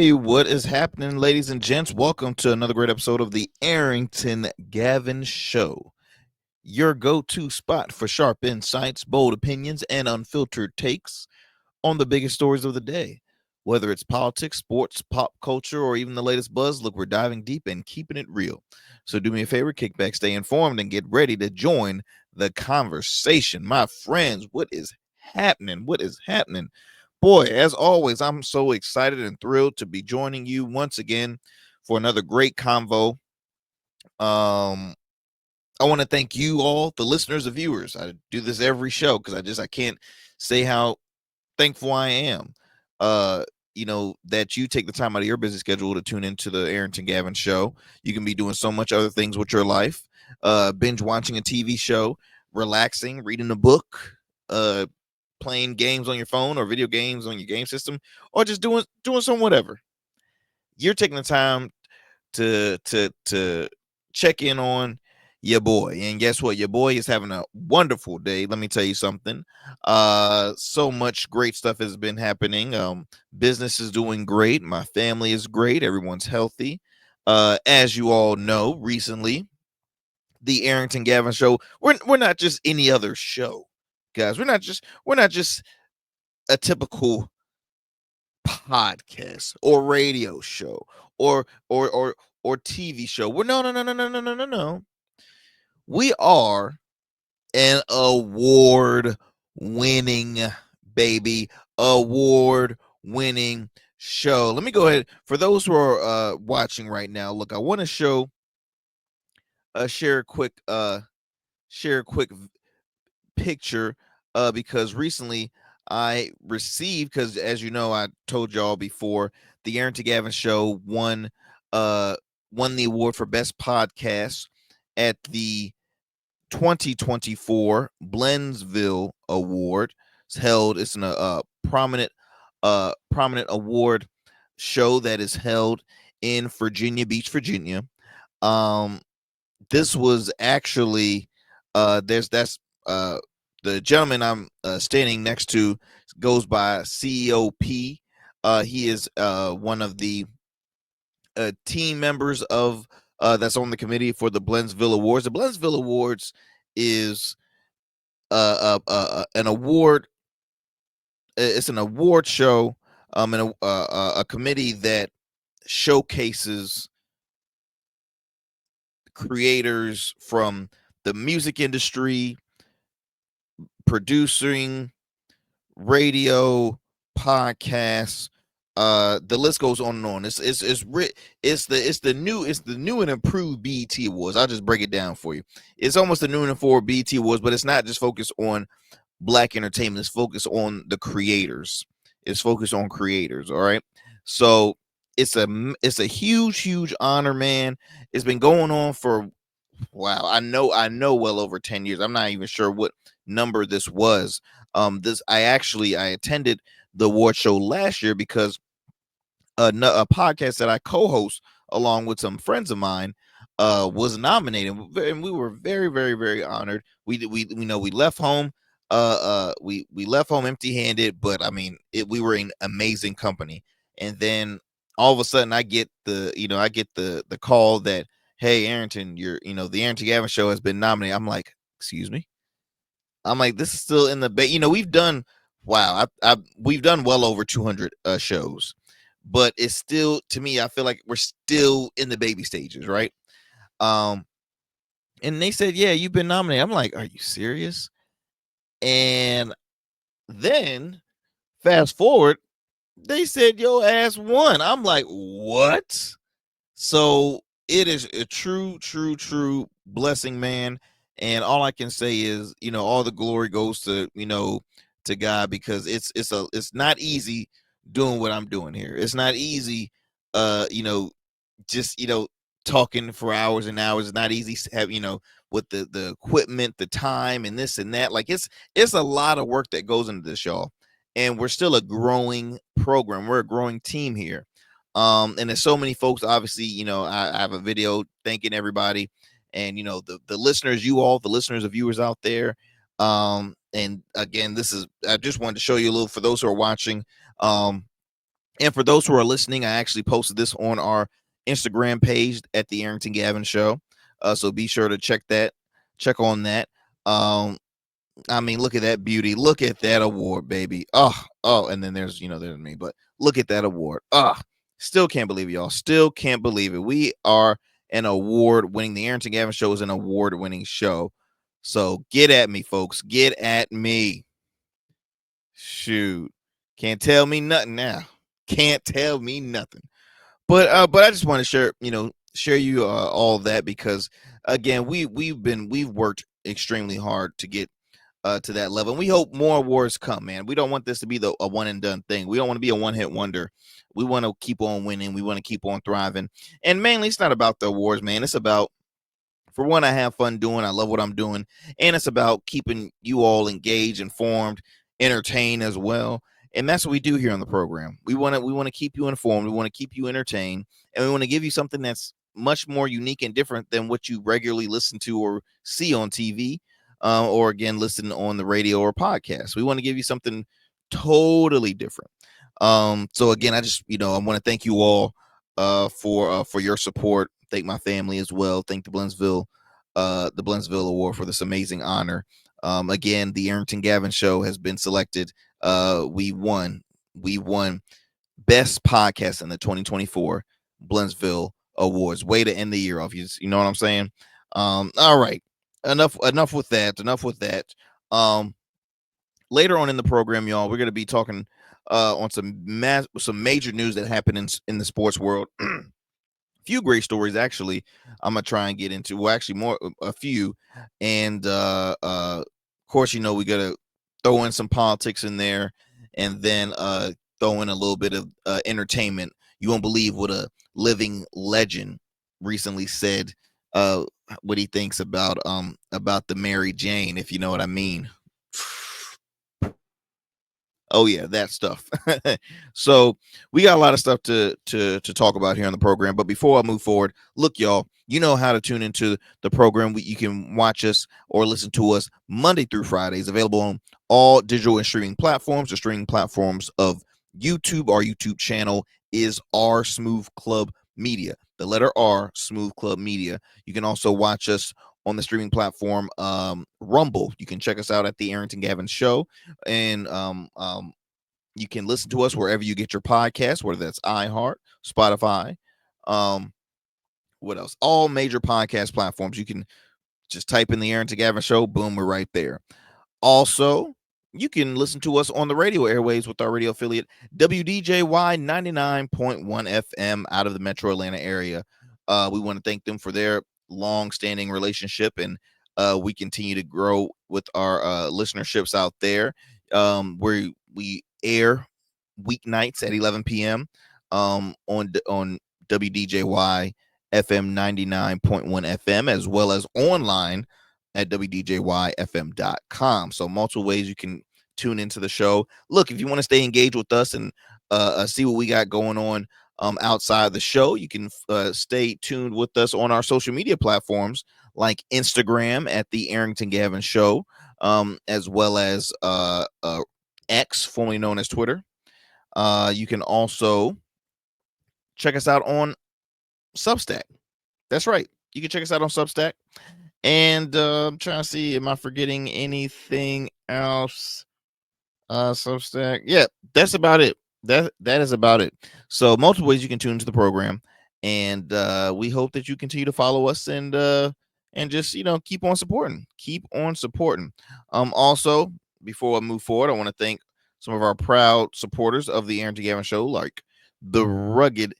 Hey, what is happening, ladies and gents? Welcome to another great episode of the Arrington Gavin Show, your go to spot for sharp insights, bold opinions, and unfiltered takes on the biggest stories of the day. Whether it's politics, sports, pop culture, or even the latest buzz, look, we're diving deep and keeping it real. So do me a favor, kick back, stay informed, and get ready to join the conversation. My friends, what is happening? What is happening? Boy, as always, I'm so excited and thrilled to be joining you once again for another great convo. Um, I want to thank you all, the listeners and viewers. I do this every show because I can't say how thankful I am. Uh, that you take the time out of your busy schedule to tune into the Arrington Gavin Show. You can be doing so much other things with your life. Binge watching a TV show, relaxing, reading a book, uh, playing games on your phone or video games on your game system, or just doing some whatever. You're taking the time to check in on your boy. And guess what? Your boy is having a wonderful day. Let me tell you something. So much great stuff has been happening. Business is doing great. My family is great. Everyone's healthy. As you all know, recently, the Arrington Gavin Show, we're not just any other show, guys. We're not just a typical podcast or radio show or or or or TV show. We're no. We are an award winning baby, award winning show. Let me go ahead for those who are watching right now. Look, I want to share a quick picture because recently I received, because as you know, I told y'all before, the Arrington Gavin Show uh won the award for best podcast at the 2024 Blensville Award. It's held. It's a prominent award show that is held in Virginia Beach, Virginia. Um, this was actually there's that's the gentleman I'm standing next to goes by COP. He is one of the team members of that's on the committee for the Blensville Awards. The Blensville Awards is an award. It's an award show, and a committee that showcases creators from the music industry, producing, radio, podcasts. The list goes on and on. It's the new and improved BET Awards. I'll just break it down for you. It's almost the new and improved BET Awards, but it's not just focused on black entertainment. It's focused on the creators. It's focused on creators. All right. So it's a huge honor, man. It's been going on for wow. I know well over 10 years. I'm not even sure what number this was. I attended the award show last year because a podcast that I co-host along with some friends of mine was nominated, and we were very honored. We left home we left home empty-handed, but I mean we were in amazing company. And then all of a sudden I get the call that, hey Arrington, the Arrington Gavin Show has been nominated. I'm like, excuse me. I'm like, this is still in the we've done wow, we've done well over 200 shows, but it's still, to me, I feel like we're still in the baby stages, right? Um, and they said, yeah, you've been nominated. I'm like, are you serious? And then fast forward, they said your ass won. I'm like, what? So it is a true blessing, man. And all I can say is, all the glory goes to God, because it's not easy doing what I'm doing here. It's not easy, just talking for hours and hours. It's not easy to have, with the equipment, the time, and this and that. Like it's a lot of work that goes into this, y'all. And we're still a growing program. We're a growing team here. And there's so many folks. Obviously, I have a video thanking everybody, and the listeners, the listeners of viewers out there. And again, I just wanted to show you a little, for those who are watching. And for those who are listening, I actually posted this on our Instagram page at the Arrington Gavin Show. So be sure to check on that. Um, I mean, look at that beauty. Look at that award, baby. And then there's me, but look at that award. Still can't believe it, y'all. Still can't believe it. We are an award winning. The Arrington Gavin Show is an award winning show. So get at me, folks. Get at me. Shoot. Can't tell me nothing now. Can't tell me nothing. But I just want to share you all of that, because again, we've worked extremely hard to get to that level, and we hope more awards come, man. We don't want this to be a one and done thing. We don't want to be a one hit wonder. We want to keep on winning. We want to keep on thriving. And mainly, it's not about the awards, man. It's about, for one, I have fun doing. I love what I'm doing, and it's about keeping you all engaged, informed, entertained as well. And that's what we do here on the program. We want to keep you informed. We want to keep you entertained, and we want to give you something that's much more unique and different than what you regularly listen to or see on TV, or again listen on the radio or podcast. We want to give you something totally different. So again, I want to thank you all for your support. Thank my family as well. Thank the Blentsville Award for this amazing honor. Again, the Arrington Gavin Show has been selected. We won Best Podcast in the 2024 Blentsville Awards. Way to end the year off. You know what I'm saying? All right. Enough with that. Later on in the program, y'all, we're going to be talking on some major news that happened in the sports world. Few great stories, actually. I'm gonna try and get into, well, actually a few, and of course, we gotta throw in some politics in there, and then throw in a little bit of entertainment. You won't believe what a living legend recently said, what he thinks about the Mary Jane, if you know what I mean. Oh yeah, that stuff. So we got a lot of stuff to talk about here on the program. But before I move forward, look, y'all, you know how to tune into the program. You can watch us or listen to us Monday through Fridays, available on all digital and streaming platforms. The streaming platforms of YouTube. Our YouTube channel is R Smooth Club Media. The letter R, Smooth Club Media. You can also watch us on the streaming platform Rumble. You can check us out at the Arrington Gavin Show, and you can listen to us wherever you get your podcasts, whether that's iHeart, Spotify, what else? All major podcast platforms. You can just type in the Arrington Gavin Show. Boom, we're right there. Also, you can listen to us on the radio airwaves with our radio affiliate WDJY 99.1 FM out of the Metro Atlanta area. We want to thank them for their long-standing relationship, and we continue to grow with our listenerships out there. Where we air weeknights at 11 p.m. On WDJY FM 99.1 FM, as well as online at wdjyfm.com. So multiple ways you can tune into the show. Look, if you want to stay engaged with us and see what we got going on outside the show, you can stay tuned with us on our social media platforms like Instagram at the Arrington Gavin Show, as well as X, formerly known as Twitter. You can also check us out on Substack. That's right. You can check us out on Substack. And I'm trying to see, am I forgetting anything else? Substack. Yeah, that's about it. That is about it. So multiple ways you can tune into the program, and we hope that you continue to follow us and just keep on supporting. Keep on supporting. Also, before I move forward, I want to thank some of our proud supporters of the Arrington Gavin Show, like the Rugged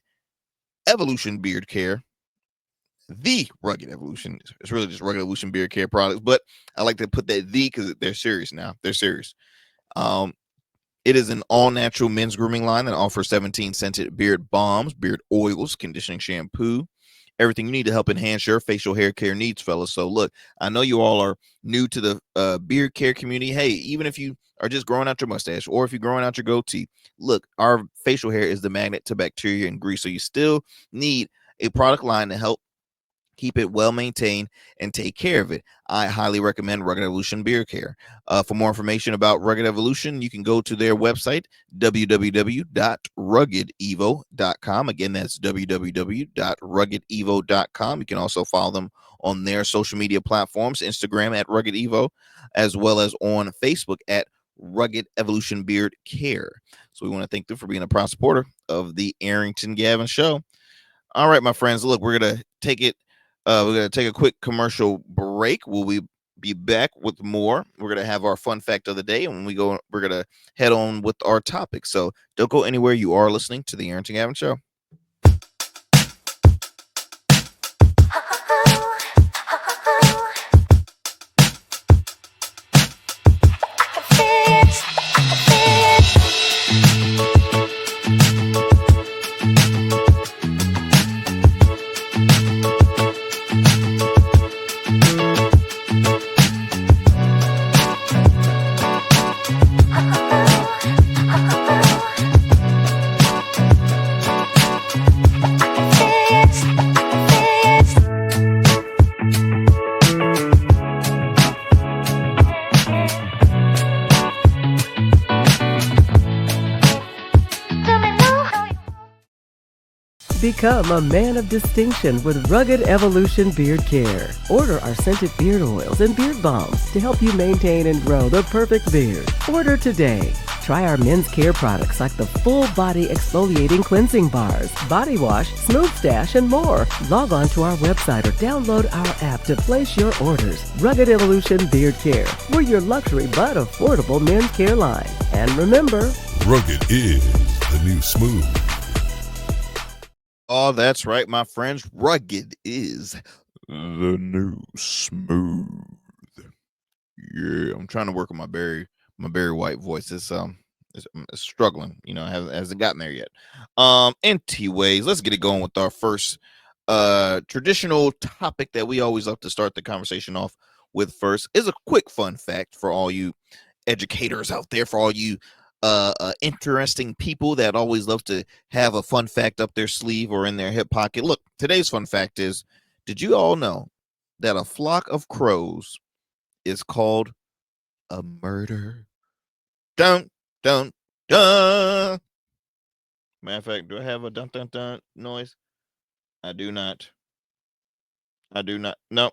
Evolution Beard Care. The Rugged Evolution. It's really just Rugged Evolution Beard Care products, but I like to put that "the" because they're serious now. They're serious. It is an all-natural men's grooming line that offers 17 scented beard balms, beard oils, conditioning shampoo, everything you need to help enhance your facial hair care needs, fellas. So look, I know you all are new to the beard care community. Hey, even if you are just growing out your mustache or if you're growing out your goatee, look, our facial hair is the magnet to bacteria and grease. So you still need a product line to help Keep it well maintained and take care of it. I highly recommend Rugged Evolution Beard Care. For more information about Rugged Evolution, you can go to their website, www.ruggedevo.com. Again, that's www.ruggedevo.com. You can also follow them on their social media platforms, Instagram at Rugged Evo, as well as on Facebook at Rugged Evolution Beard Care. So we want to thank them for being a proud supporter of the Arrington Gavin Show. All right, my friends, look, we're gonna take it. We're gonna take a quick commercial break. We'll be back with more. We're gonna have our fun fact of the day, and when we go, we're gonna head on with our topic. So don't go anywhere. You are listening to the Arrington Gavin Show. Become a man of distinction with Rugged Evolution Beard Care. Order our scented beard oils and beard balms to help you maintain and grow the perfect beard. Order today. Try our men's care products like the full body exfoliating cleansing bars, body wash, smooth stash, and more. Log on to our website or download our app to place your orders. Rugged Evolution Beard Care. We're your luxury but affordable men's care line. And remember, rugged is the new smooth. Oh, that's right, my friends. Rugged is the new smooth. Yeah, I'm trying to work on my Barry White voice. It's struggling. You know, hasn't gotten there yet. Anyways, let's get it going with our first traditional topic that we always love to start the conversation off with. First is a quick fun fact for all you educators out there, for all you interesting people that always love to have a fun fact up their sleeve or in their hip pocket. Look, today's fun fact is, did you all know that a flock of crows is called a murder? Dun, dun, dun. Matter of fact, do I have a dun, dun, dun noise? I do not. No,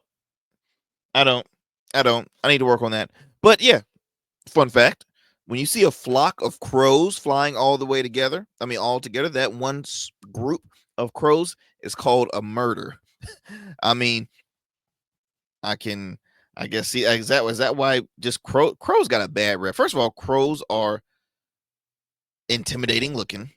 I don't. I need to work on that. But yeah, fun fact. When you see a flock of crows flying all together, that one group of crows is called a murder. I mean, I guess, see, is that why just crows got a bad rep? First of all, crows are intimidating looking.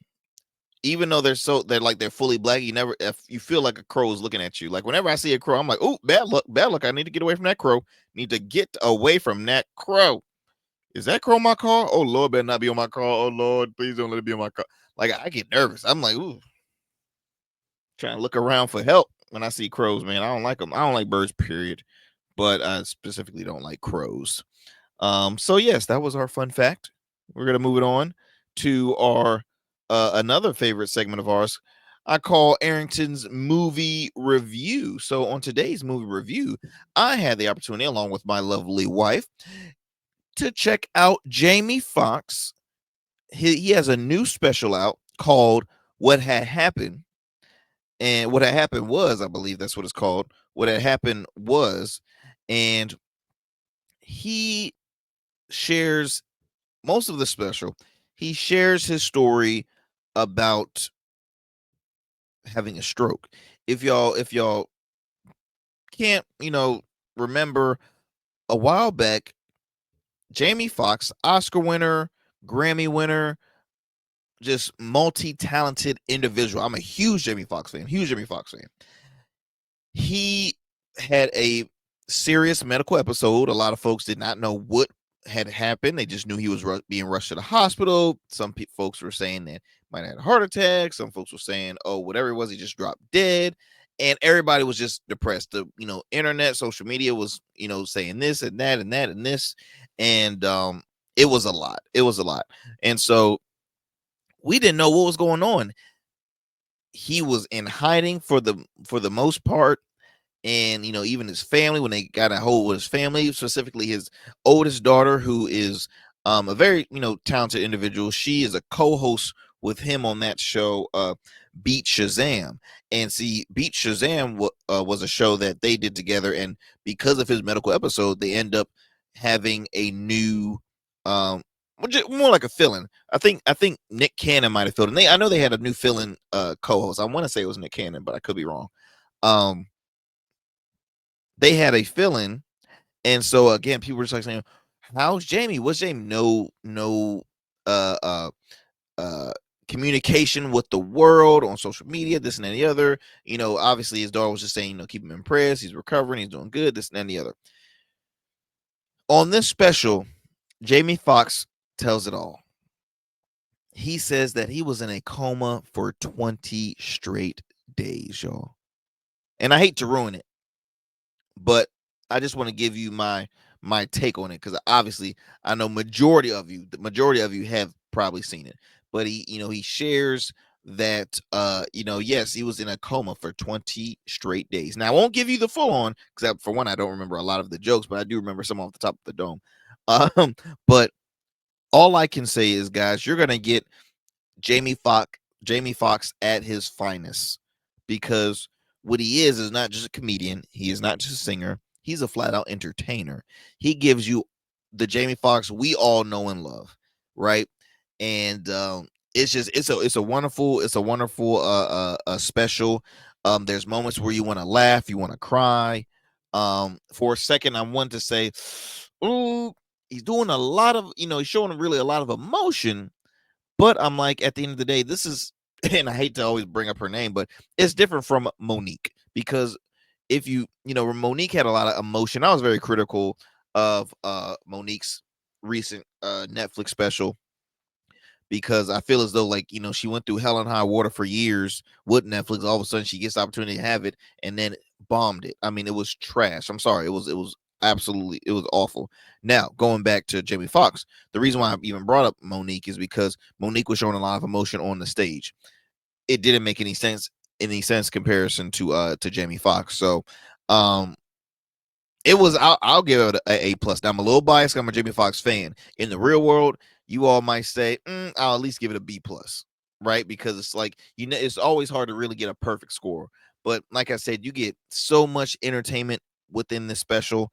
Even though they're fully black, if you feel like a crow is looking at you. Like whenever I see a crow, I'm like, oh, bad luck. I need to get away from that crow. Need to get away from that crow. Is that crow my car? Oh Lord, better not be on my car. Oh Lord, please don't let it be on my car. Like I get nervous. I'm like, ooh, trying to look around for help when I see crows, man. I don't like them. I don't like birds, period. But I specifically don't like crows. So yes, that was our fun fact. We're gonna move it on to our another favorite segment of ours. I call Arrington's movie review. So on today's movie review, I had the opportunity, along with my lovely wife, to check out Jamie Foxx. He has a new special out called What Had Happened. And What Had Happened Was, I believe that's what it's called. What Had Happened Was. And he shares most of the special. He shares his story about having a stroke. If y'all can't, remember, a while back, Jamie Foxx, Oscar winner, Grammy winner, just multi-talented individual. I'm a huge Jamie Foxx fan. He had a serious medical episode. A lot of folks did not know what had happened. They just knew he was being rushed to the hospital. Some folks were saying that might have had a heart attack. Some folks were saying, oh, whatever it was, he just dropped dead. And everybody was just depressed. The internet, social media was saying this and that and that and this, and it was a lot. And so we didn't know what was going on. He was in hiding for the most part, and even his family, when they got a hold with his family, specifically his oldest daughter, who is a very talented individual. She is a co-host with him on that show, Beat Shazam. And see, Beat Shazam was a show that they did together, and because of his medical episode, they end up having a new more like a fill-in. I think Nick Cannon might have filled in. I know they had a new fill-in co-host. I want to say it was Nick Cannon, but I could be wrong. They had a fill-in, and so again, people were just like saying, "How's Jamie? What's Jamie? No, communication with the world on social media, this and the other. Obviously his daughter was just saying, keep him in prayers. He's recovering. He's doing good. This and the other." On this special, Jamie Foxx tells it all. He says that he was in a coma for 20 straight days, y'all. And I hate to ruin it, but I just want to give you my take on it, because obviously I know the majority of you have probably seen it. But he shares that yes, he was in a coma for 20 straight days. Now I won't give you the full on, because for one, I don't remember a lot of the jokes, but I do remember some off the top of the dome. But all I can say is, guys, you're gonna get Jamie Foxx at his finest, because what he is not just a comedian. He is not just a singer. He's a flat out entertainer. He gives you the Jamie Foxx we all know and love, right? And it's a wonderful special. There's moments where you want to laugh, you want to cry. For a second, I want to say, "Ooh, he's doing a lot of he's showing really a lot of emotion." But I'm like, at the end of the day, this is, and I hate to always bring up her name, but it's different from Monique, because if Monique had a lot of emotion. I was very critical of Monique's recent Netflix special, because I feel as though, she went through hell and high water for years with Netflix. All of a sudden she gets the opportunity to have it, and then bombed it. I mean, it was trash. I'm sorry. It was absolutely, it was awful. Now, going back to Jamie Foxx, the reason why I even brought up Monique is because Monique was showing a lot of emotion on the stage. It didn't make any sense comparison to Jamie Foxx. So it was, I'll give it a plus. Now, I'm a little biased. I'm a Jamie Foxx fan. In the real world, you all might say, I'll at least give it a B plus, right? Because it's like, it's always hard to really get a perfect score. But like I said, you get so much entertainment within this special.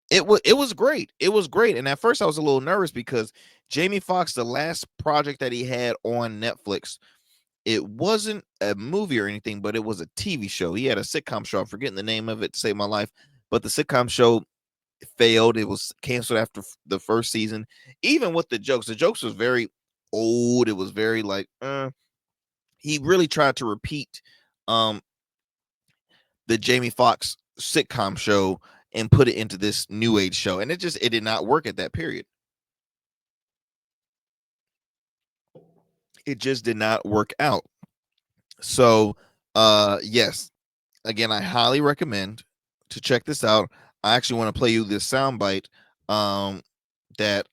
It was great. It was great. And at first I was a little nervous, because Jamie Foxx, the last project that he had on Netflix, it wasn't a movie or anything, but it was a TV show. He had a sitcom show. I'm forgetting the name of it to save my life, but the sitcom show failed. It was canceled after the first season. Even with the jokes was very old. It was very he really tried to repeat the Jamie Foxx sitcom show and put it into this new age show, and it did not work at that period. It just did not work out. So yes, again, I highly recommend to check this out. I actually want to play you this soundbite that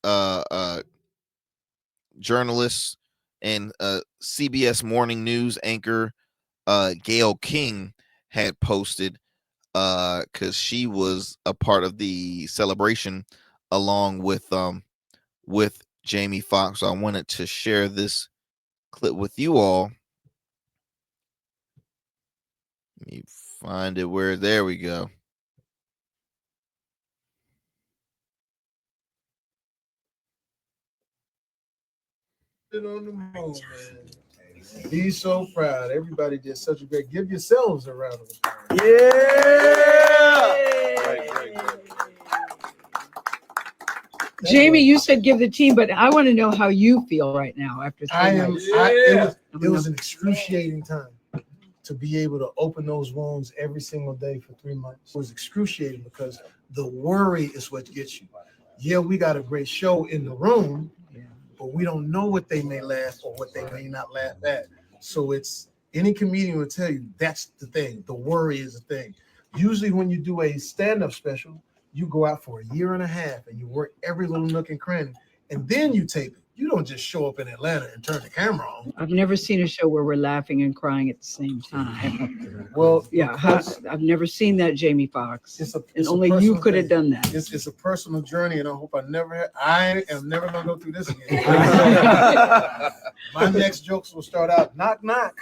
journalist and CBS Morning News anchor Gayle King had posted, because she was a part of the celebration along with Jamie Foxx. So I wanted to share this clip with you all. Let me find it. There we go. On the moon, man. Be so proud. Everybody did such a great. Give yourselves a round of applause. Yeah. Great. Jamie, you said give the team, but I want to know how you feel right now after 3 nights. It was an excruciating time to be able to open those wounds every single day for 3 months. It was excruciating because the worry is what gets you. Yeah, we got a great show in the room, but we don't know what they may laugh or what they may not laugh at. So it's, any comedian will tell you that's the thing. The worry is the thing. Usually when you do a stand-up special, you go out for a year and a half and you work every little nook and cranny, and then you tape it. You don't just show up in Atlanta and turn the camera on. I've never seen a show where we're laughing and crying at the same time. Well, Yeah, I've never seen that, Jamie Foxx. And only you personal could have thing. done that. It's a personal journey, and I hope I am never gonna go through this again. My next jokes will start out knock knock.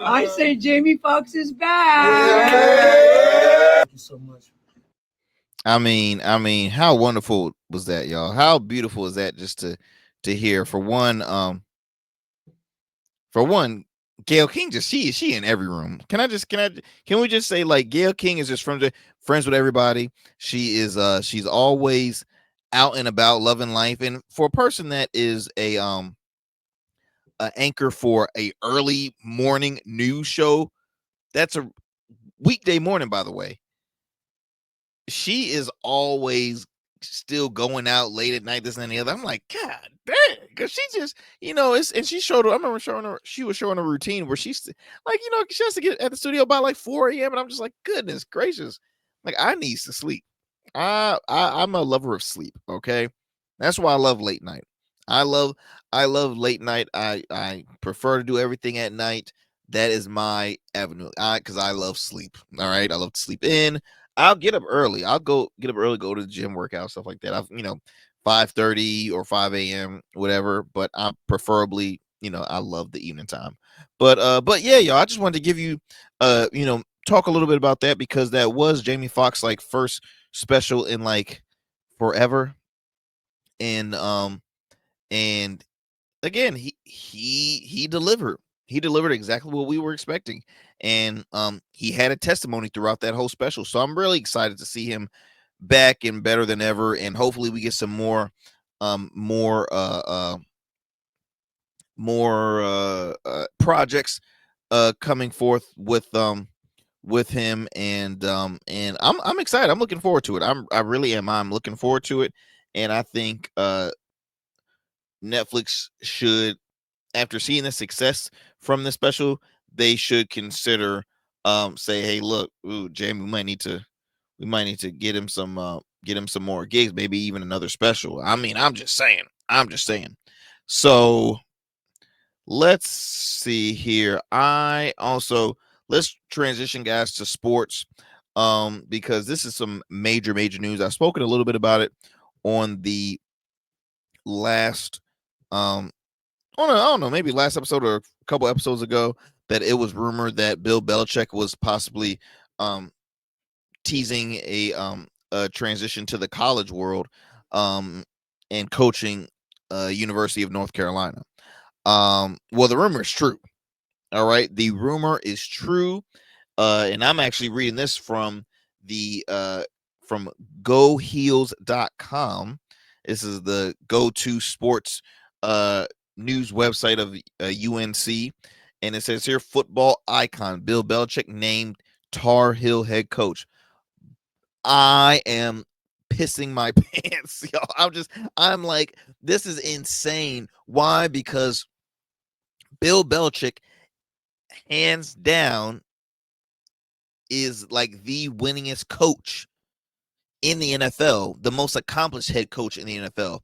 I say Jamie Foxx is back. Thank you so much. I mean, how wonderful was that, y'all? How beautiful is that just to hear? For one, Gayle King she in every room. Can we just say, like, Gayle King is just friends with everybody. She is she's always out and about, loving life. And for a person that is a anchor for a early morning news show, that's a weekday morning, by the way. She is always still going out late at night, this and the other. I'm like, God dang, because she just, and she showed her. I remember she was showing a routine where she's like, she has to get at the studio by like 4 a.m. And I'm just like, goodness gracious, like, I need to sleep. I'm a lover of sleep. Okay, that's why I love late night. I love late night. I prefer to do everything at night. That is my avenue. Because I love sleep. All right, I love to sleep in. I'll get up early. I'll go to the gym, workout, stuff like that. 5:30 or 5 a.m., whatever. But I preferably, I love the evening time. But yeah, y'all, I just wanted to give you, talk a little bit about that, because that was Jamie Foxx, like, first special in like forever. And again, he delivered. He delivered exactly what we were expecting. And he had a testimony throughout that whole special. So I'm really excited to see him back and better than ever. And hopefully we get some more projects coming forth with him. And I'm excited. I'm looking forward to it. I really am. I'm looking forward to it. And I think Netflix should, after seeing the success from the special, they should consider say, hey, look, Jamie, we might need to get him some more gigs, maybe even another special. I mean, I'm just saying. So let's see here. Let's transition, guys, to sports, because this is some major news. I've spoken a little bit about it on the last I don't know, maybe last episode or a couple episodes ago, that it was rumored that Bill Belichick was possibly teasing a transition to the college world and coaching University of North Carolina. Well, the rumor is true. All right, the rumor is true, and I'm actually reading this from from GoHeels.com. This is the go-to sports news website of UNC, and it says here, football icon Bill Belichick named Tarheel head coach. I am pissing my pants, y'all. I'm like, this is insane. Why? Because Bill Belichick, hands down, is like the winningest coach in the NFL, the most accomplished head coach in the NFL.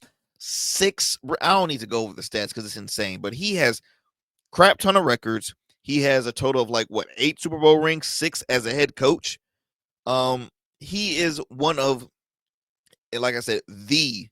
I don't need to go over the stats because it's insane, but he has crap ton of records. He has a total of 8 Super Bowl rings, 6 as a head coach. He is one of, like I said, the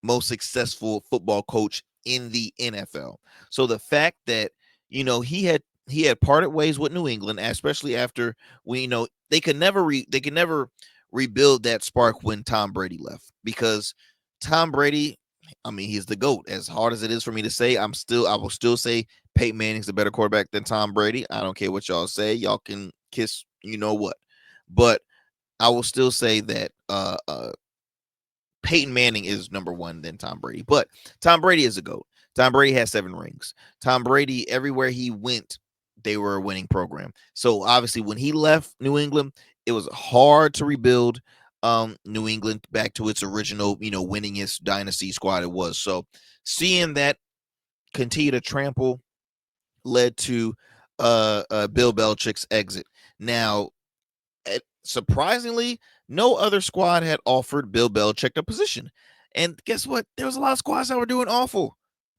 most successful football coach in the NFL. So the fact that, he had parted ways with New England, especially after they could never rebuild that spark when Tom Brady left, because Tom Brady, I mean, he's the GOAT. As hard as it is for me to say, I will still say Peyton Manning's a better quarterback than Tom Brady. I don't care what y'all say. Y'all can kiss what. But I will still say that Peyton Manning is number one than Tom Brady. But Tom Brady is a GOAT. Tom Brady has 7 rings. Tom Brady, everywhere he went, they were a winning program. So obviously when he left New England, it was hard to rebuild New England back to its original, winningest dynasty squad it was. So seeing that continue to trample led to Bill Belichick's exit. Now, surprisingly, No other squad had offered Bill Belichick the position. And guess what? There was a lot of squads that were doing awful,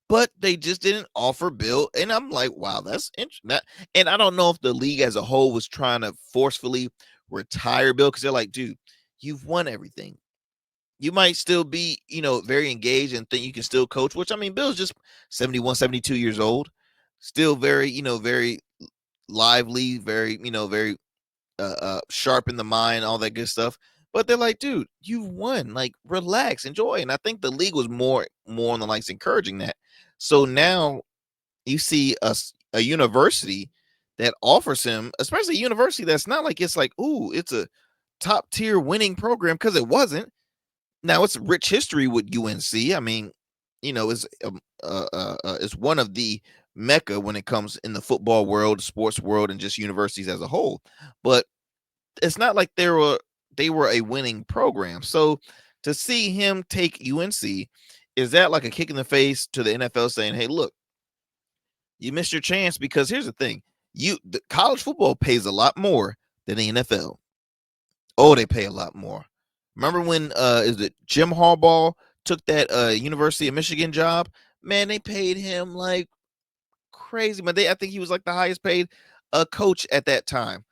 but they just didn't offer Bill. And I'm like, wow, that's interesting. And I don't know if the league as a whole was trying to forcefully retire Bill, because they're like, dude, you've won everything. You might still be, very engaged and think you can still coach, which, I mean, Bill's just 71, 72 years old, still very, very lively, very, very sharp in the mind, all that good stuff. But they're like, dude, you've won. Like, relax, enjoy. And I think the league was more on the likes encouraging that. So now you see a university that offers him, especially a university that's not like it's like, ooh, it's a top tier winning program, because it wasn't. Now it's rich history with UNC. I mean, it's one of the mecca when it comes in the football world, sports world, and just universities as a whole. But it's not like they were a winning program. So to see him take UNC, is that like a kick in the face to the NFL saying, hey, look, you missed your chance? Because here's the thing. The college football pays a lot more than the NFL. Oh, they pay a lot more. Remember when is it Jim Harbaugh took that University of Michigan job? Man, they paid him like crazy. Man, I think he was like the highest paid coach at that time,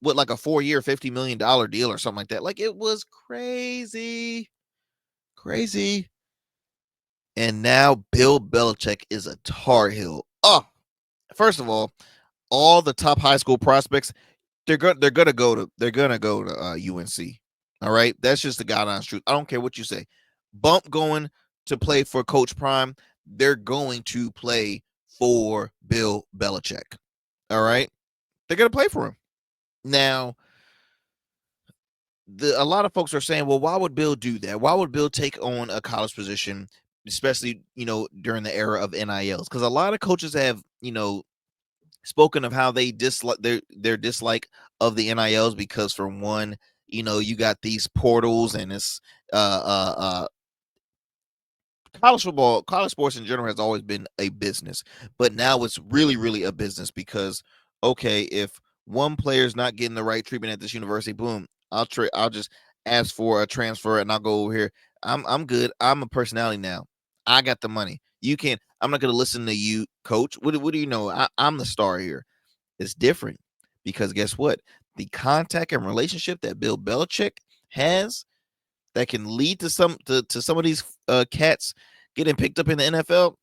with like a 4-year, $50 million deal or something like that. Like, it was crazy. Crazy. And now Bill Belichick is a Tar Heel. Oh, first of all the top high school prospects, they're gonna go to UNC. All right, that's just the God's truth. I don't care what you say. Bump going to play for Coach Prime. They're going to play for Bill Belichick. All right, they're gonna play for him. Now, a lot of folks are saying, well, why would Bill do that? Why would Bill take on a college position, especially during the era of NILs? Because a lot of coaches have spoken of how they dislike their dislike of the NILs, because for one, you got these portals, and it's college football, college sports in general has always been a business, but now it's really, really a business, because okay, if one player is not getting the right treatment at this university, boom, I'll just ask for a transfer and I'll go over here. I'm good. I'm a personality now. I got the money. You can't. I'm not going to listen to you, coach. What do you know? I'm the star here. It's different, because guess what? The contact and relationship that Bill Belichick has, that can lead to some of these cats getting picked up in the NFL.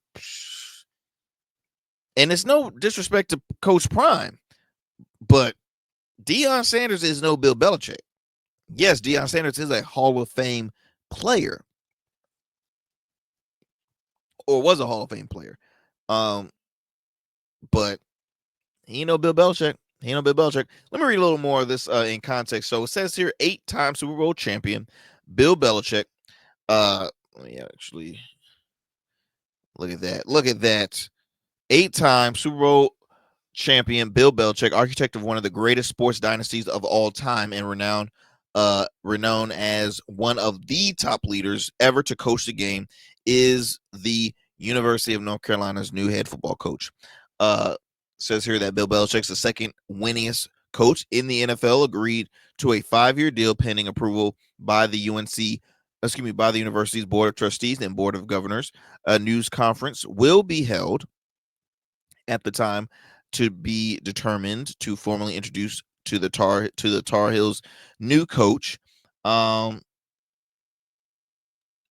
And it's no disrespect to Coach Prime, but Deion Sanders is no Bill Belichick. Yes, Deion Sanders is a Hall of Fame player, or was a Hall of Fame player, but he ain't no Bill Belichick. He ain't no Bill Belichick. Let me read a little more of this in context. So it says here, 8-time Super Bowl champion Bill Belichick. Let me actually look at that. Look at that. 8-time Super Bowl champion Bill Belichick, architect of one of the greatest sports dynasties of all time, and renowned as one of the top leaders ever to coach the game, is the University of North Carolina's new head football coach. Says here that Bill Belichick's the second winningest coach in the NFL, agreed to a 5-year deal pending approval by the by the university's board of trustees and board of governors. A news conference will be held at the time to be determined to formally introduce to the Tar Heels new coach.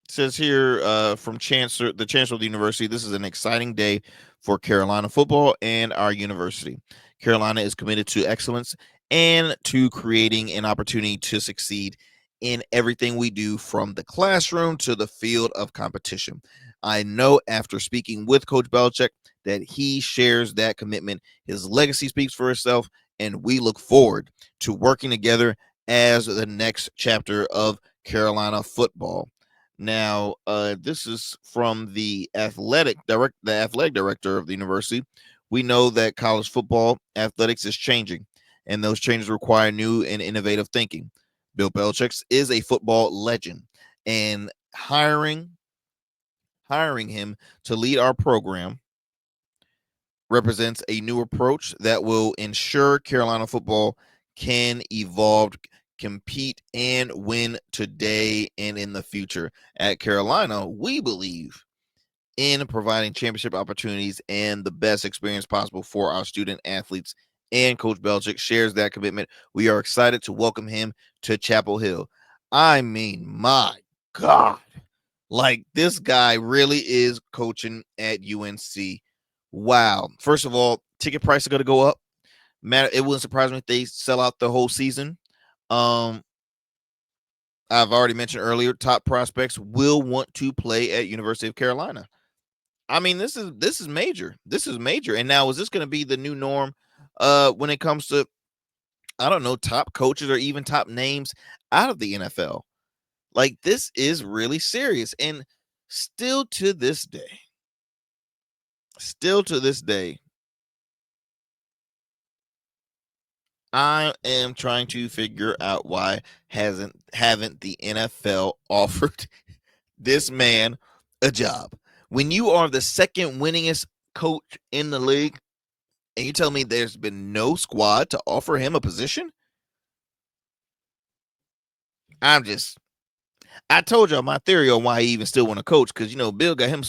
Says here from the chancellor of the university, this is an exciting day for Carolina football and our university. Carolina is committed to excellence and to creating an opportunity to succeed in everything we do, from the classroom to the field of competition. I know after speaking with Coach Belichick that he shares that commitment. His legacy speaks for itself, and we look forward to working together as the next chapter of Carolina football. Now, this is from the athletic director of the university. We know that college football athletics is changing, and those changes require new and innovative thinking. Bill Belichick is a football legend, and hiring him to lead our program represents a new approach that will ensure Carolina football can evolve compete and win today and in the future. At Carolina, we believe in providing championship opportunities and the best experience possible for our student athletes, and Coach Belichick shares that commitment. We are excited to welcome him to Chapel Hill. I mean, my God, like this guy really is coaching at UNC. Wow. First of all, ticket prices are going to go up. It wouldn't surprise me if they sell out the whole season. I've already mentioned earlier, top prospects will want to play at University of Carolina. I mean, this is major. This is major. And now, is this going to be the new norm when it comes to, I don't know, top coaches or even top names out of the NFL? Like, this is really serious. And still to this day, I am trying to figure out why haven't the NFL offered this man a job. When you are the second winningest coach in the league, and you tell me there's been no squad to offer him a position? I told y'all my theory on why he even still want to coach, because, you know, Bill got him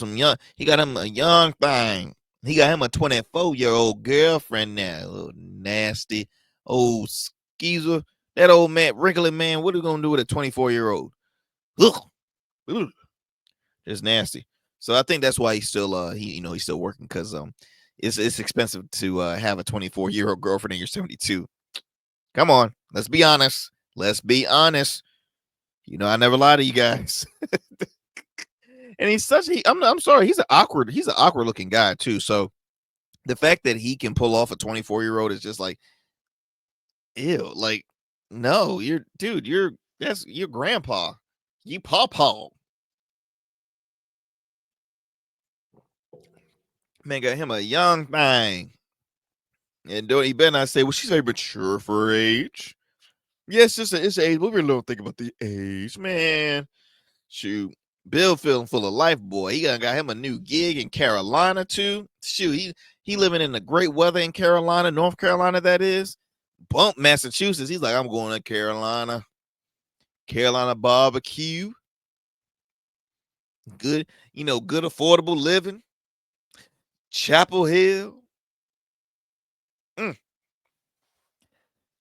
he got him a young thing. He got him a 24-year-old girlfriend now. Oh, nasty old skeezer. That old man, wrinkly man, what are we going to do with a 24-year-old? Ugh. It's nasty. So I think that's why he's still he's still working, because it's expensive to have a 24-year-old girlfriend and you're 72. Come on, let's be honest. You know, I never lie to you guys. And I'm sorry, he's an awkward looking guy too. So the fact that he can pull off a 24-year-old is just like, ew. Like, no, that's your grandpa. You pawpaw. Man got him a young thing. And he better not say, well, she's very mature for her age. Yes, it's age. But we really don't think about the age, man. Shoot. Bill feeling full of life, boy. He got him a new gig in Carolina, too. Shoot, he living in the great weather in Carolina, North Carolina, that is. Bump Massachusetts. He's like, I'm going to Carolina. Carolina barbecue. Good, good affordable living. Chapel Hill.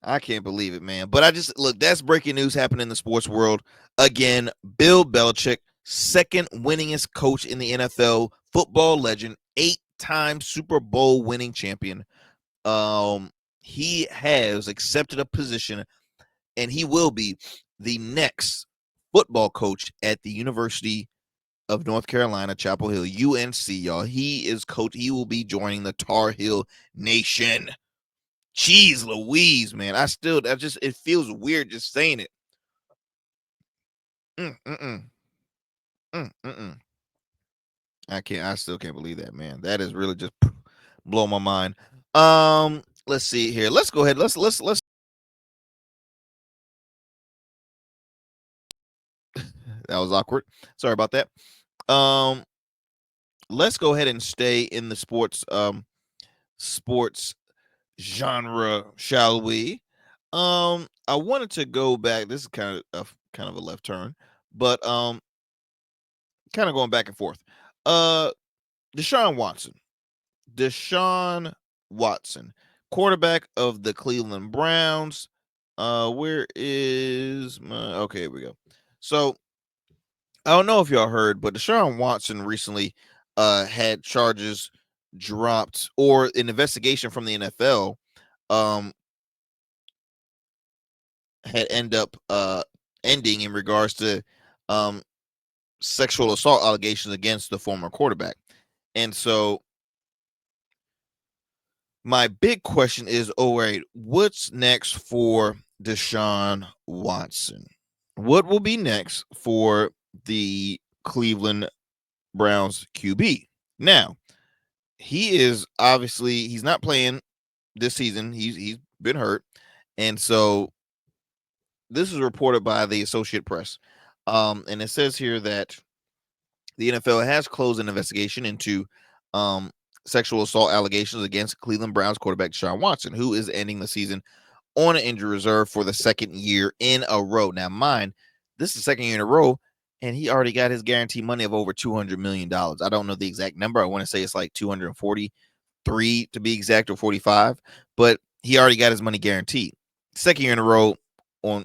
I can't believe it, man. But that's breaking news happening in the sports world. Again, Bill Belichick, second winningest coach in the NFL, football legend, 8-time Super Bowl winning champion. He has accepted a position, and he will be the next football coach at the University of North Carolina, Chapel Hill, UNC, y'all. He will be joining the Tarheel Nation. Jeez Louise, man. It feels weird just saying it. I still can't believe that, man. That is really just blow my mind. Let's see here. Let's go ahead. Let's that was awkward. Sorry about that. Let's go ahead and stay in the sports genre, shall we? I wanted to go back. This is kind of a left turn, but kind of going back and forth. Deshaun Watson, quarterback of the Cleveland Browns. Where is my? Okay, here we go. So I don't know if y'all heard, but Deshaun Watson recently had charges dropped, or an investigation from the NFL had ending in regards to sexual assault allegations against the former quarterback. And so my big question is, what's next for Deshaun Watson? What will be next for the Cleveland Browns QB? Now, he's not playing this season. He's been hurt. And so this is reported by the Associated Press. And it says here that the NFL has closed an investigation into sexual assault allegations against Cleveland Browns quarterback Deshaun Watson, who is ending the season on an injury reserve for the second year in a row. Now, mind, this is the second year in a row, and he already got his guaranteed money of over $200 million. I don't know the exact number. I want to say it's like 243 to be exact, or 45, but he already got his money guaranteed. Second year in a row on,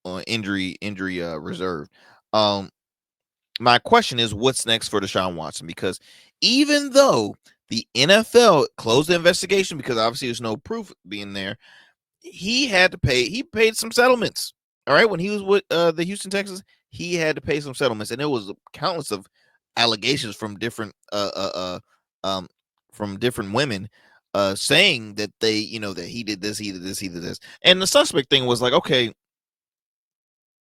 on injury reserve. My question is, what's next for Deshaun Watson? Because even though the NFL closed the investigation because obviously there's no proof being there, he had to pay. He paid some settlements. All right, when he was with the Houston Texans, he had to pay some settlements, and there was countless of allegations from different women saying that they, that he did this, he did this, he did this. And the suspect thing was like, okay,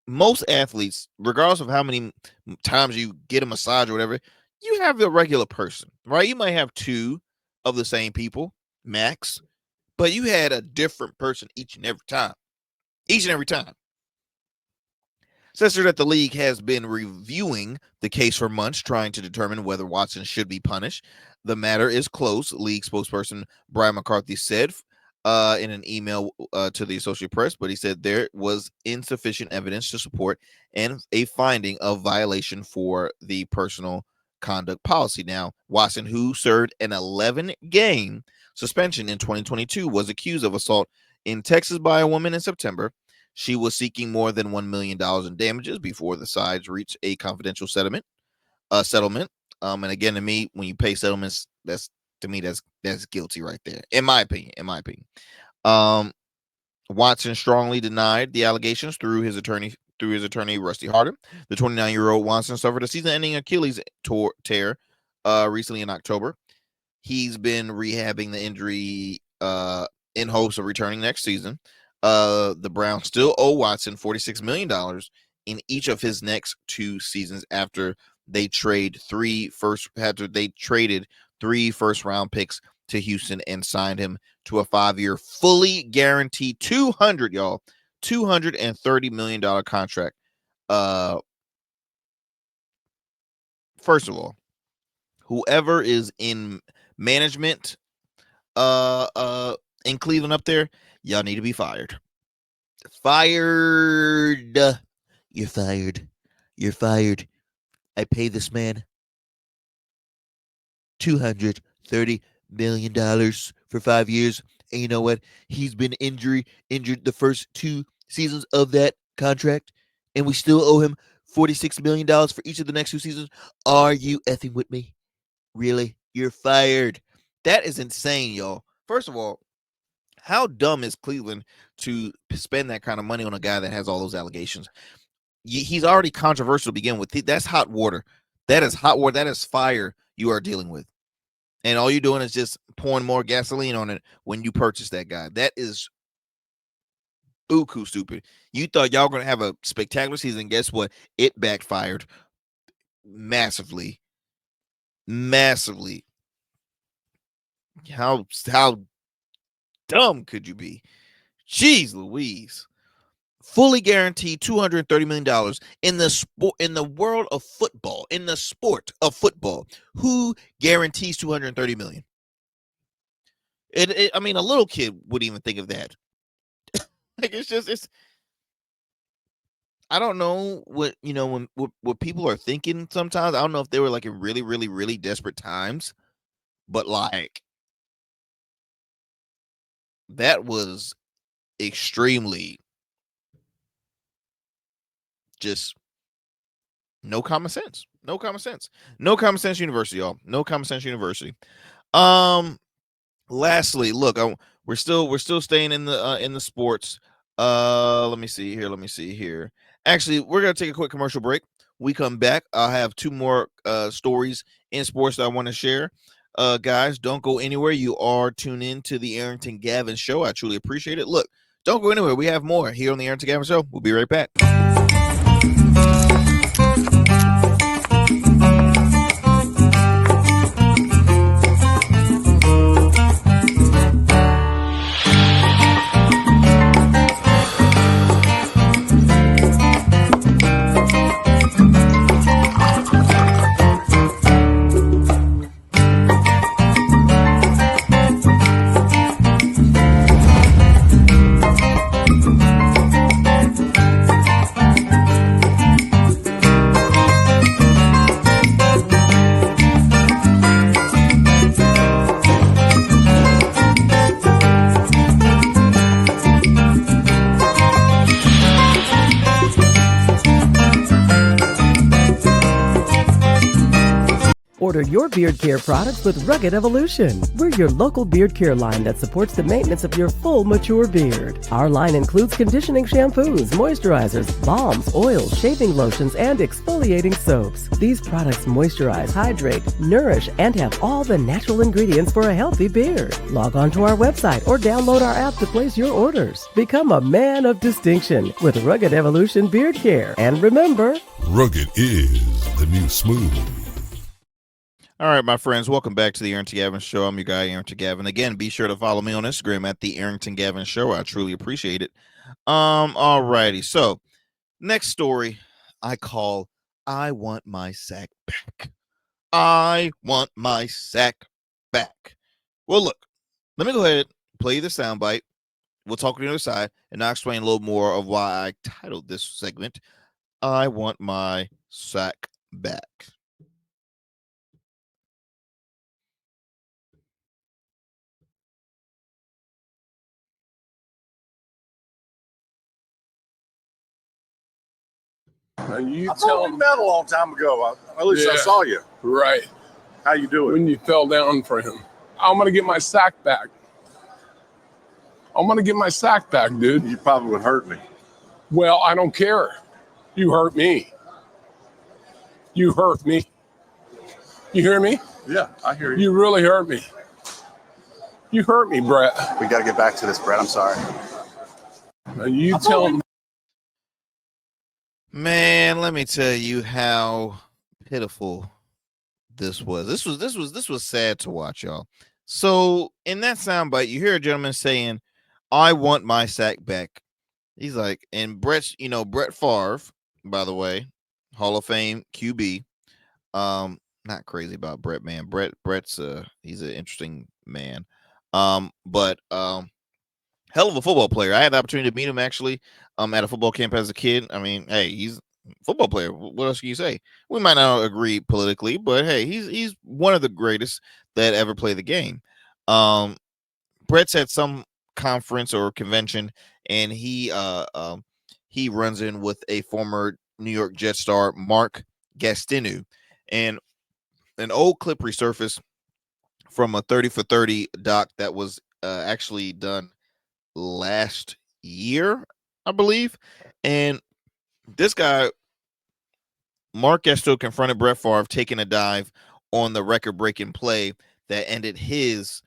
most athletes, regardless of how many times you get a massage or whatever, you have a regular person, right? You might have two of the same people, max, but you had a different person each and every time. Each and every time. Says that the league has been reviewing the case for months, trying to determine whether Watson should be punished. The matter is close, league spokesperson Brian McCarthy said in an email to the Associated Press, but he said there was insufficient evidence to support and a finding of violation for the personal conduct policy. Now, Watson, who served an 11-game suspension in 2022, was accused of assault in Texas by a woman in September. She was seeking more than $1 million in damages before the sides reached a confidential settlement. And again, to me, when you pay settlements, that's guilty right there, in my opinion. Watson strongly denied the allegations through his attorney Rusty Harder. The 29-year-old Watson suffered a season-ending Achilles tear recently in October. He's been rehabbing the injury in hopes of returning next season. The Browns still owe Watson $46 million in each of his next two seasons after they traded 3 first-round picks to Houston and signed him to a 5-year, fully guaranteed $230 million contract. First of all, whoever is in management in Cleveland up there, y'all need to be fired. You're fired. I pay this man $230 million for 5 years. And you know what? He's been injured the first 2 seasons of that contract, and we still owe him $46 million for each of the next 2 seasons. Are you effing with me? Really? You're fired. That is insane, y'all. First of all, how dumb is Cleveland to spend that kind of money on a guy that has all those allegations? He's already controversial to begin with. That's hot water. That is hot water. That is fire you are dealing with. And all you're doing is just pouring more gasoline on it when you purchase that guy. That is buku stupid. You thought y'all were going to have a spectacular season. Guess what? It backfired massively. How dumb could you be? Jeez Louise. Fully guaranteed $230 million in the world of football, in the sport of football. Who guarantees $230 million? I mean, a little kid wouldn't even think of that. Like, I don't know what people are thinking sometimes. I don't know if they were like in really, really, really desperate times, but like that was extremely just no common sense. No common sense university, y'all. No common sense university. Lastly, look, we're still staying in the sports. Let me see here. Actually, we're gonna take a quick commercial break. We come back. I'll have 2 more stories in sports that I want to share. Guys, don't go anywhere. You are tuned in to the Arrington Gavin Show. I truly appreciate it. Look, don't go anywhere. We have more here on the Arrington Gavin Show. We'll be right back. Order your beard care products with Rugged Evolution. We're your local beard care line that supports the maintenance of your full, mature beard. Our line includes conditioning shampoos, moisturizers, balms, oils, shaving lotions, and exfoliating soaps. These products moisturize, hydrate, nourish, and have all the natural ingredients for a healthy beard. Log on to our website or download our app to place your orders. Become a man of distinction with Rugged Evolution Beard Care. And remember, Rugged is the new smooth. All right, my friends, welcome back to the Arrington Gavin Show. I'm your guy, Arrington Gavin. Again, be sure to follow me on Instagram at the Arrington Gavin Show. I truly appreciate it. All righty. So, next story I call I Want My Sack Back. I want my sack back. Well, look, let me go ahead and play the soundbite. We'll talk on the other side, and I'll explain a little more of why I titled this segment, I Want My Sack Back. And you I tell thought we him, met a long time ago. At least I Yeah. saw you. right, How you doing? when you fell down for him. I'm going to get my sack back. I'm going to get my sack back, dude. You probably would hurt me. Well, I don't care. You hurt me. You hurt me. You hear me? Yeah, I hear you. You really hurt me. You hurt me, Brett. We got to get back to this, Brett. I'm sorry. And you tell him. Man, let me tell you how pitiful this was. This was sad to watch, y'all. So in that soundbite, you hear a gentleman saying, "I want my sack back." He's like, and Brett Favre, by the way, Hall of Fame QB. Not crazy about Brett, man. Brett's he's an interesting man. But hell of a football player. I had the opportunity to meet him actually at a football camp as a kid. I mean, hey, he's a football player. What else can you say? We might not agree politically, but hey, he's one of the greatest that ever played the game. Brett's at some conference or convention, and he runs in with a former New York Jets star, Mark Gastineau, and an old clip resurfaced from a 30 for 30 doc that was actually done last year, I believe. And this guy, Mark Gastineau, confronted Brett Favre taking a dive on the record-breaking play that ended his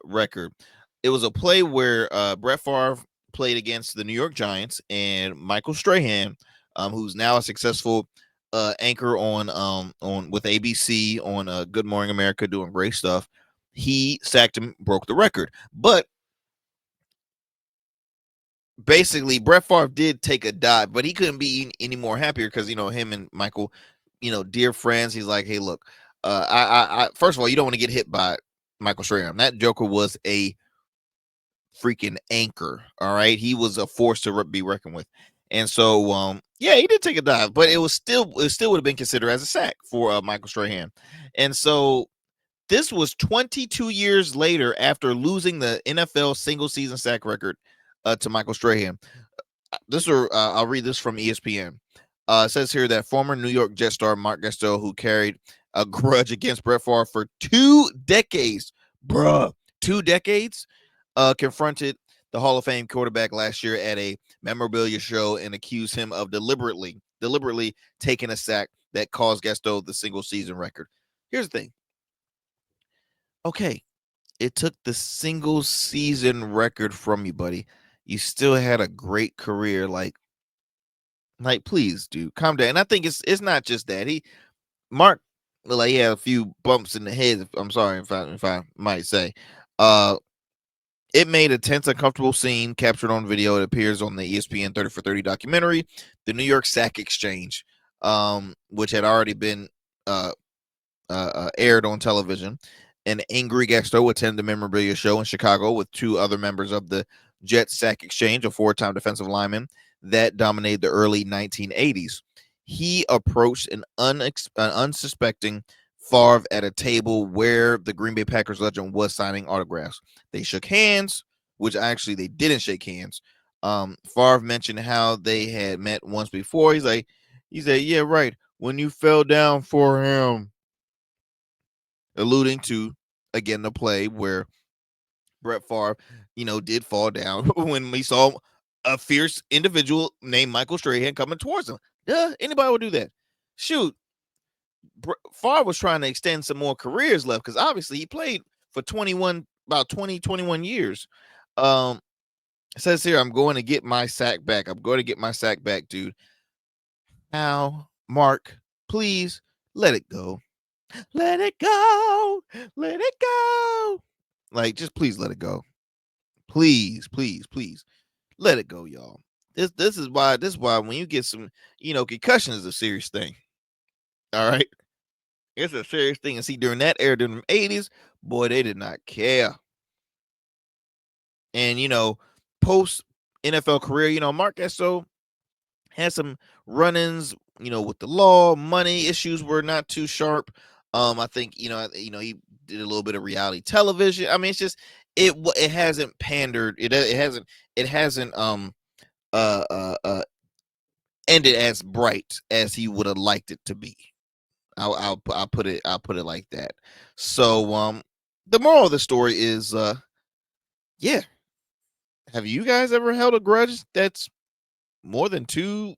record. It was a play where Brett Favre played against the New York Giants, and Michael Strahan, who's now a successful anchor on with ABC on Good Morning America, doing great stuff. He sacked him, broke the record. But basically, Brett Favre did take a dive, but he couldn't be any more happier because, him and Michael, dear friends. He's like, hey, look, I first of all, you don't want to get hit by Michael Strahan. That joker was a freaking anchor. All right. He was a force to be reckoned with. And so, yeah, he did take a dive, but it still would have been considered as a sack for Michael Strahan. And so this was 22 years later after losing the NFL single season sack record to Michael Strahan. I'll read this from ESPN. It says here that former New York Jets star Mark Gastineau, who carried a grudge against Brett Favre for 2 decades, confronted the Hall of Fame quarterback last year at a memorabilia show and accused him of deliberately taking a sack that caused Gastineau the single season record. Here's the thing. Okay, it took the single season record from you, buddy. You still had a great career. Like, please, dude, calm down. And I think it's not just that. Mark, like, he had a few bumps in the head. I'm sorry if I might say. It made a tense, uncomfortable scene captured on video. It appears on the ESPN 30 for 30 documentary, The New York Sack Exchange, which had already been aired on television. An angry Gastineau attended the memorabilia show in Chicago with 2 other members of the Jets Sack Exchange, a 4-time defensive lineman that dominated the early 1980s. He approached an unsuspecting Favre at a table where the Green Bay Packers legend was signing autographs. They shook hands, which actually they didn't shake hands. Favre mentioned how they had met once before. He said, yeah, right. When you fell down for him. alluding to, again, the play where Brett Favre, did fall down when we saw a fierce individual named Michael Strahan coming towards him. Anybody would do that. Shoot, Favre was trying to extend some more careers left because obviously he played for 21 years. It says here, I'm going to get my sack back. I'm going to get my sack back, dude. Now, Mark, please let it go. Let it go. Let it go. Like, just please let it go. Please, please, please. Let it go, y'all. This is why when you get some, concussion is a serious thing. All right. It's a serious thing. And see, during that era, during the 80s, boy, they did not care. And, post NFL career, Mark Esso had some run-ins, with the law, money issues were not too sharp. I think, he did a little bit of reality television. I mean, it's just, it hasn't pandered. It hasn't ended as bright as he would have liked it to be. I'll put it like that. So the moral of the story is yeah. Have you guys ever held a grudge that's more than 20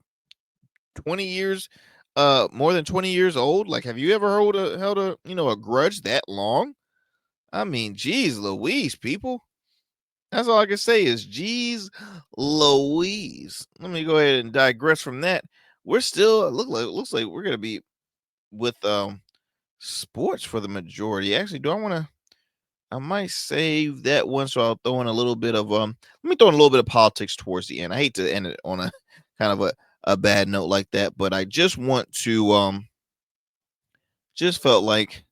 years more than 20 years old? Like, have you ever held a grudge that long? I mean, geez Louise, people. That's all I can say is geez Louise. Let me go ahead and digress from that. We're still looks like we're gonna be with sports for the majority. Actually, I might save that one, so I'll throw in a little bit of let me throw in a little bit of politics towards the end. I hate to end it on a kind of a bad note like that, but I just want to just felt like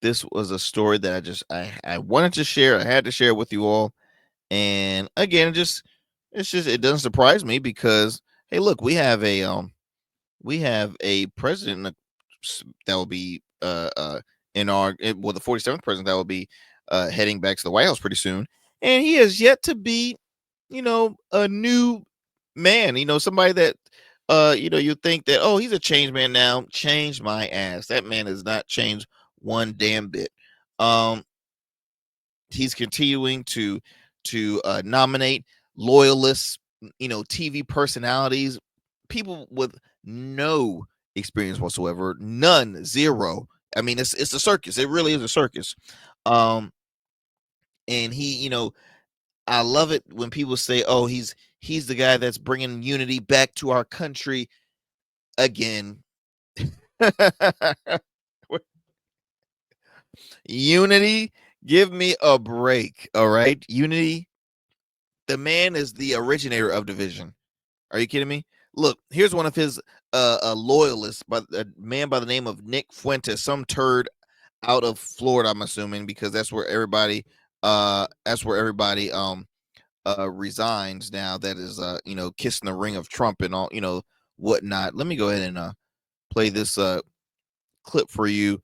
this was a story that I wanted to share. I had to share it with you all. And again, it doesn't surprise me because hey, look, we have a president that will be the 47th president that will be heading back to the White House pretty soon, and he has yet to be, a new man, somebody that you think that, oh, he's a changed man now. Change my ass. That man has not changed one damn bit. He's continuing to nominate loyalists, TV personalities, people with no experience whatsoever, none, zero. I mean, it's a circus. It really is a circus. And he, I love it when people say, "Oh, he's the guy that's bringing unity back to our country again." Unity, give me a break. All right, unity. The man is the originator of division. Are you kidding me? Look, here's one of his loyalists, by a man by the name of Nick Fuentas, some turd out of Florida, I'm assuming, because that's where everybody resigns now. That is kissing the ring of Trump and all, whatnot. Let me go ahead and play this clip for you.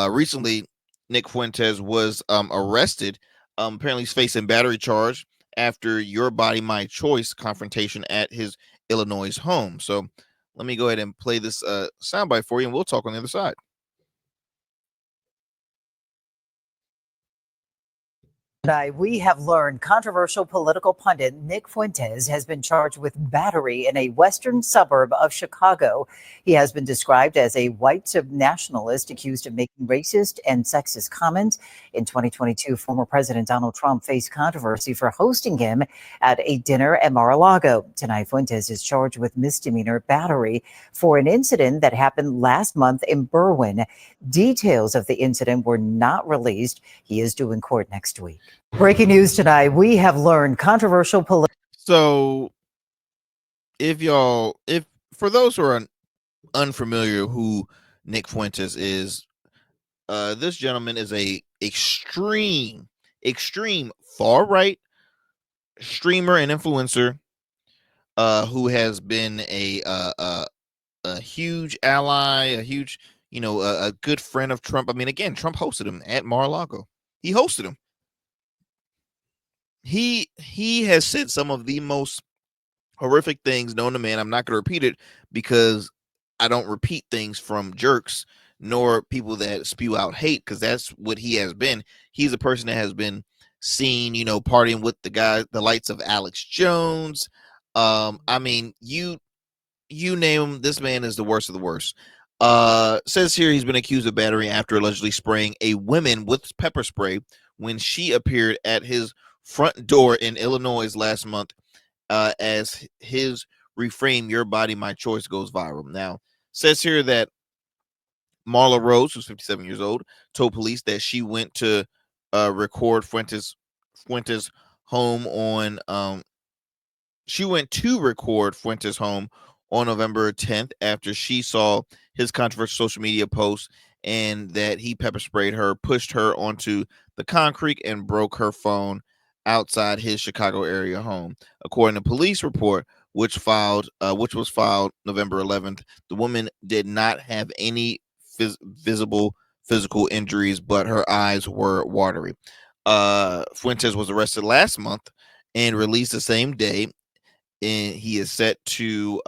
Recently, Nick Fuentes was arrested. Apparently, he's facing battery charge after Your Body, My Choice confrontation at his Illinois home. So let me go ahead and play this soundbite for you, and we'll talk on the other side. We have learned controversial political pundit Nick Fuentes has been charged with battery in a western suburb of Chicago. He has been described as a white nationalist accused of making racist and sexist comments. In 2022, former President Donald Trump faced controversy for hosting him at a dinner at Mar-a-Lago. Tonight, Fuentes is charged with misdemeanor battery for an incident that happened last month in Berwyn. Details of the incident were not released. He is due in court next week. Breaking news tonight, we have learned controversial political. So if for those who are unfamiliar who Nick Fuentes is, this gentleman is a extreme far right streamer and influencer who has been a huge ally, a huge, a good friend of Trump. I mean, again, Trump hosted him at Mar-a-Lago. He hosted him. He has said some of the most horrific things known to man. I'm not going to repeat it because I don't repeat things from jerks nor people that spew out hate, because that's what he has been. He's a person that has been seen, partying with the likes of Alex Jones. I mean, you name him, this man is the worst of the worst. Says here he's been accused of battery after allegedly spraying a woman with pepper spray when she appeared at his front door in Illinois last month, as his "Reframe Your Body, My Choice" goes viral. Now, says here that Marla Rose, who's 57 years old, told police that she went to record Fuentas' home on November 10th after she saw his controversial social media post, and that he pepper sprayed her, pushed her onto the concrete, and broke her phone outside his Chicago area home. According to police report, which was filed November 11th, the woman did not have any visible physical injuries, but her eyes were watery. Fuentes was arrested last month and released the same day, and he is set to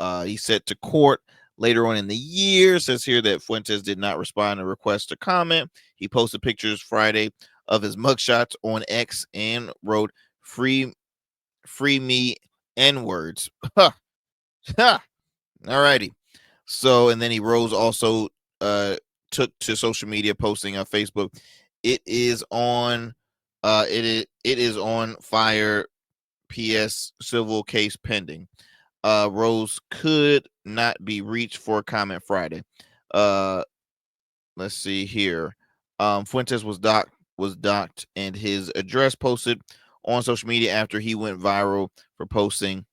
court later on in the year. Says here that Fuentes did not respond to requests to comment. He posted pictures Friday of his mugshots on X and wrote free me N-words. Alrighty. So, and then he also took to social media, posting on Facebook, it is on fire, PS civil case pending. Rose could not be reached for comment Friday. Let's see here. Fuentes was docked and his address posted on social media after he went viral for posting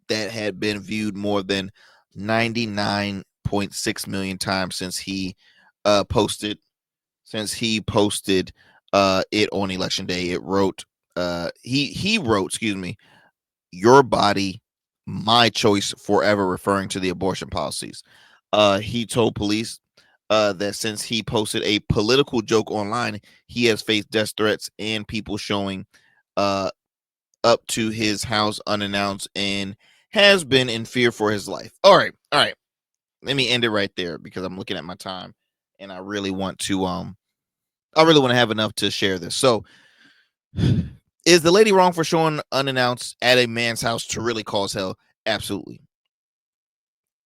that had been viewed more than 99.6 million times since he posted it on election day. It wrote he wrote, excuse me, "Your body, my choice forever," referring to the abortion policies. He told police that since he posted a political joke online, he has faced death threats and people showing up to his house unannounced and has been in fear for his life. All right. Let me end it right there because I'm looking at my time and I really want to have enough to share this. So, is the lady wrong for showing unannounced at a man's house to really cause hell? Absolutely.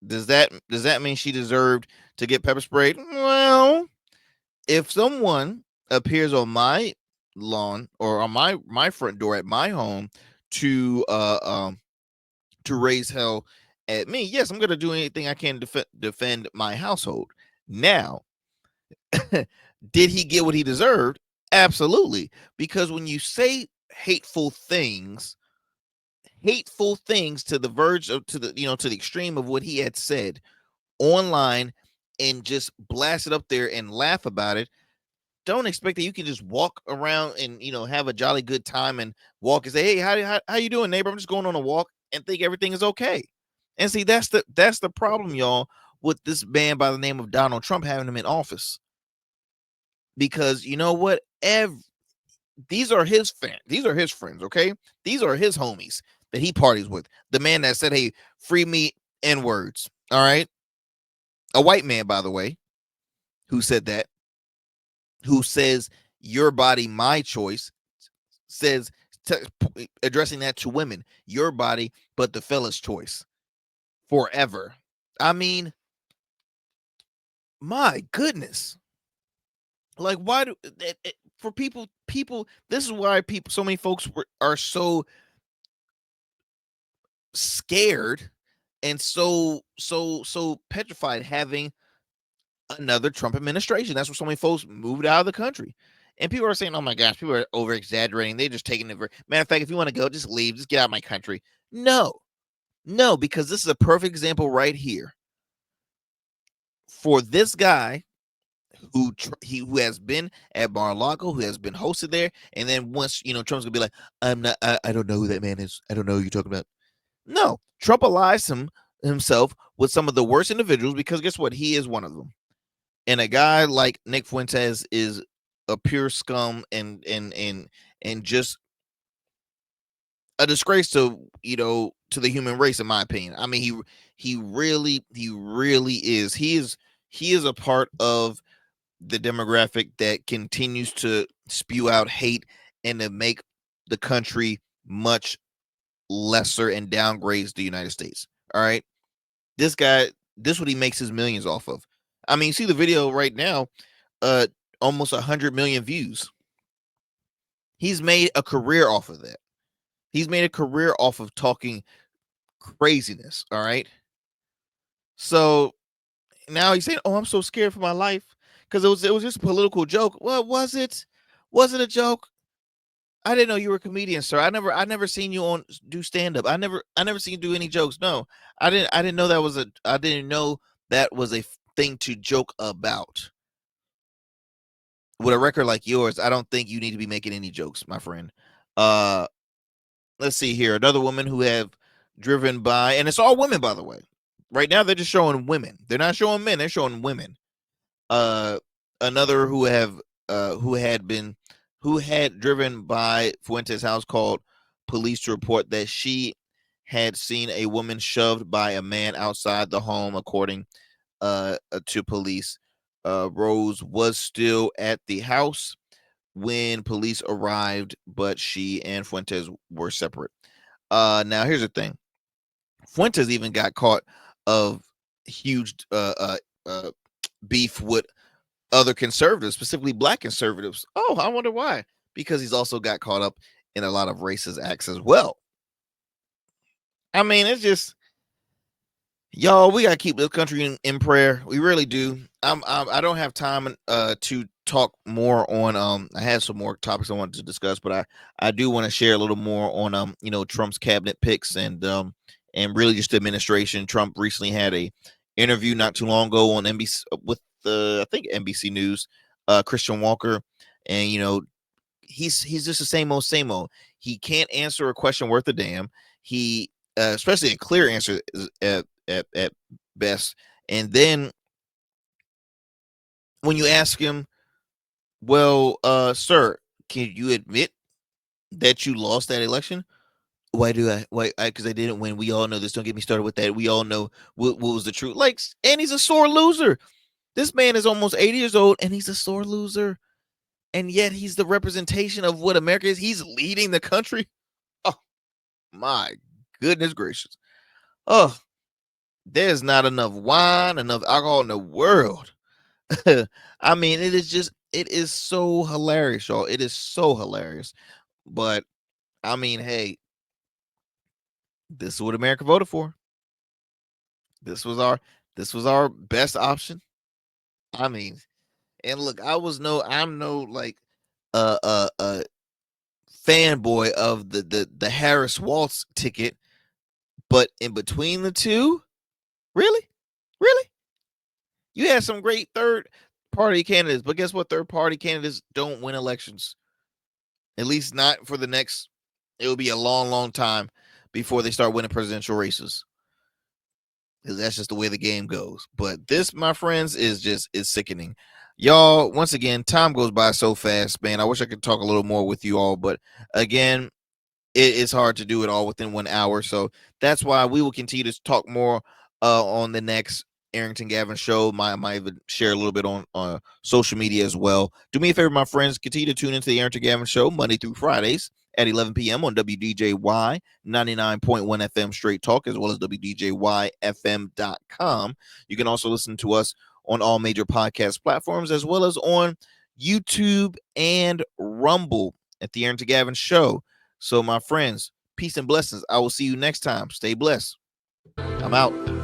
Does that mean she deserved to get pepper sprayed? Well, if someone appears on my lawn or on my front door at my home to raise hell at me, yes, I'm going to do anything I can to defend my household. Now, did he get what he deserved? Absolutely. Because when you say hateful things to the verge of to the extreme of what he had said online and just blast it up there and laugh about it, don't expect that you can just walk around and have a jolly good time and walk and say, "Hey, how you doing, neighbor? I'm just going on a walk," and think everything is okay. And see, that's the problem, y'all, with this man by the name of Donald Trump having him in office. Because you know what? These are his fans. These are his friends, okay? These are his homies that he parties with. The man that said, "Hey, free me N-words." All right? A white man, by the way, who said that, who says, "Your body, my choice," says, addressing that to women, "Your body, but the fella's choice forever." I mean, my goodness. Like, why do for people, this is why so many folks are so scared and so petrified having another Trump administration. That's why so many folks moved out of the country. And people are saying, "Oh my gosh, people are over exaggerating. They're just taking it." Matter of fact, if you want to go, just leave, just get out of my country. No, because this is a perfect example right here for this guy who has been at Mar-a-Lago, who has been hosted there, and then once Trump's gonna be like, I don't know who that man is. I don't know who you're talking about. No, Trump allies himself with some of the worst individuals because guess what? He is one of them. And a guy like Nick Fuentes is a pure scum and just a disgrace to the human race, in my opinion. I mean, he really is. he is a part of the demographic that continues to spew out hate and to make the country much lesser and downgrades the United States. All right. This guy, this is what he makes his millions off of. I mean, you see the video right now, almost 100 million views. He's made a career off of that. He's made a career off of talking craziness. All right. So now he's saying, "Oh, I'm so scared for my life because it was just a political joke." Well, was it? Was it a joke? I didn't know you were a comedian, sir. I never seen you on do stand up. I never seen you do any jokes. No, I didn't know that was a. I didn't know that was a thing to joke about. With a record like yours, I don't think you need to be making any jokes, my friend. Let's see here. Another woman who have driven by, and it's all women, by the way. Right now, they're just showing women. They're not showing men. They're showing women. Another who had driven by Fuentas' house called police to report that she had seen a woman shoved by a man outside the home, according to police. Rose was still at the house when police arrived, but she and Fuentas were separate. Now here's the thing. Fuentas even got caught of huge beef with other conservatives, specifically black conservatives. Oh, I wonder why. Because he's also got caught up in a lot of racist acts as well. I mean, it's just, y'all, we gotta keep this country in prayer. We really do. I don't have time to talk more on. I had some more topics I wanted to discuss, but I do want to share a little more on Trump's cabinet picks and really just the administration. Trump recently had a interview not too long ago on NBC with I think NBC News, Christian Walker, and he's just the same old. He can't answer a question worth a damn. He especially a clear answer at best. And then when you ask him, well, sir, can you admit that you lost that election? Why? Because I didn't win. We all know this. Don't get me started with that. We all know what was the truth. Like, and he's a sore loser. This man is almost 80 years old, and he's a sore loser. And yet he's the representation of what America is. He's leading the country. Oh, my goodness gracious. Oh, there's not enough wine, enough alcohol in the world. I mean, it is so hilarious, y'all. It is so hilarious. But, I mean, hey, this is what America voted for. This was our best option. I mean, and look, I'm no like fanboy of the Harris Waltz ticket, but in between the two, really, you had some great third party candidates, but guess what? Third party candidates don't win elections. At least not for the next. It will be a long time before they start winning presidential races. Because that's just the way the game goes. But this, my friends, is sickening. Y'all, once again, time goes by so fast, man. I wish I could talk a little more with you all, but again, it's hard to do it all within 1 hour. So that's why we will continue to talk more on the next Arrington Gavin show. Might even share a little bit on social media as well. Do me a favor, my friends, continue to tune into the Arrington Gavin show Monday through Fridays at 11 p.m. on WDJY 99.1 FM Straight Talk, as well as WDJYFM.com. You can also listen to us on all major podcast platforms, as well as on YouTube and Rumble at the Arrington Gavin Show. So, my friends, peace and blessings. I will see you next time. Stay blessed. I'm out.